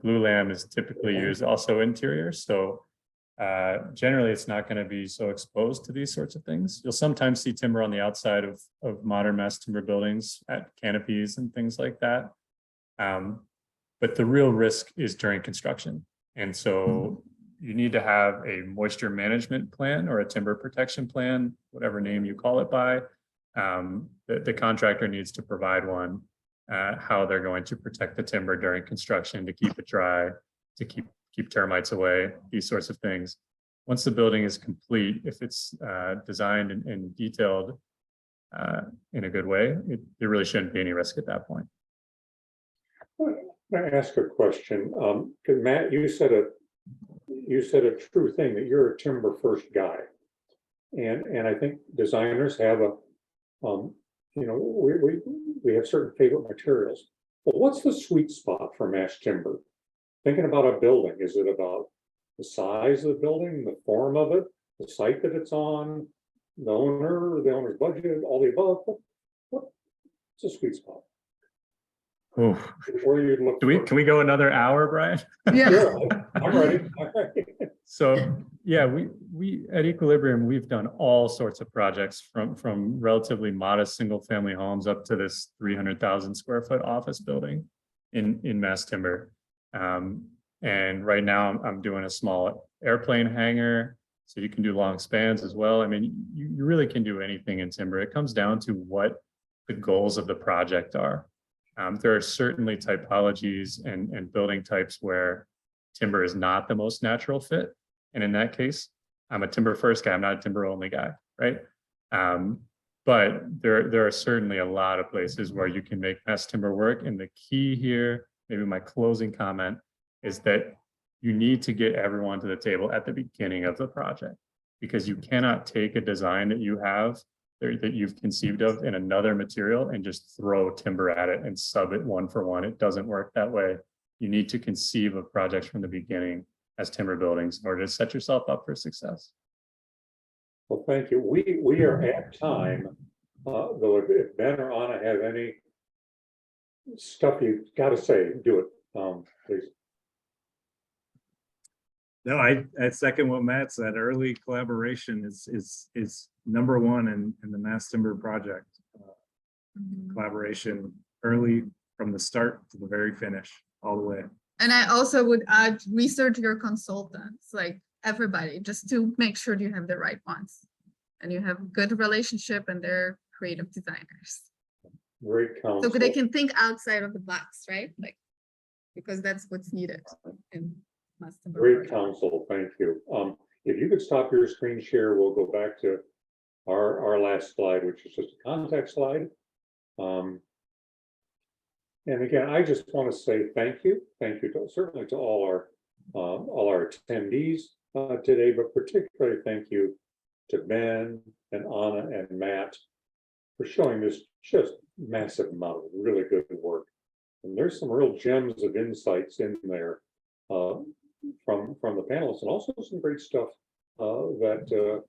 glulam is typically used also interior. So generally it's not going to be so exposed to these sorts of things. You'll sometimes see timber on the outside of modern mass timber buildings at canopies and things like that. But the real risk is during construction. And so you need to have a moisture management plan or a timber protection plan, whatever name you call it by. The contractor needs to provide one, how they're going to protect the timber during construction to keep it dry, to keep termites away, these sorts of things. Once the building is complete, if it's designed and detailed in a good way, there really shouldn't be any risk at that point. I ask a question, because Matt, you said a true thing, that you're a timber first guy, and I think designers have we have certain favorite materials. But what's the sweet spot for mass timber? Thinking about a building, is it about the size of the building, the form of it, the site that it's on, the owner's budget, all the above? What's the sweet spot? Oh, Where you'd look can we go another hour, Brian? Yeah. Sure, I'm ready. So yeah, we at Equilibrium, we've done all sorts of projects from relatively modest single family homes up to this 300,000 square foot office building in mass timber. And right now I'm doing a small airplane hangar, so you can do long spans as well. I mean, you really can do anything in timber. It comes down to what the goals of the project are. There are certainly typologies and building types where timber is not the most natural fit. And in that case, I'm a timber first guy, I'm not a timber only guy, right? But there are certainly a lot of places where you can make mass timber work. And the key here, maybe my closing comment, is that you need to get everyone to the table at the beginning of the project, because you cannot take a design that you have that you've conceived of in another material and just throw timber at it and sub it one for one. It doesn't work that way. You need to conceive of projects from the beginning as timber buildings in order to set yourself up for success. Well, thank you. We are at time. Though if Ben or Anna have any stuff you've got to say, do it, please. No, I second what Matt said. Early collaboration is number one in the mass timber project. Collaboration early from the start to the very finish, all the way. And I also would add, research your consultants, like everybody, just to make sure you have the right ones and you have good relationship and they're creative designers. Great counsel. So they can think outside of the box, right? Like because that's what's needed in most of our Great projects. counsel, thank you. If you could stop your screen share, we'll go back to our last slide, which is just a contact slide. And again, I just want to say thank you certainly to all our attendees today, but particularly thank you to Ben and Anna and Matt for showing this just massive amount of really good work. And there's some real gems of insights in there from the panelists, and also some great stuff that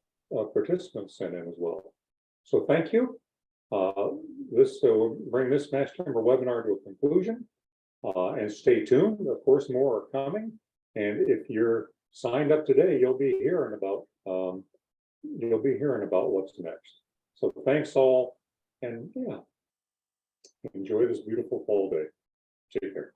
participants sent in as well. So thank you. This will bring this Mass Timber webinar to a conclusion. And stay tuned. Of course, more are coming. And if you're signed up today, you'll be hearing about what's next. So thanks all, and yeah, enjoy this beautiful fall day. Take care.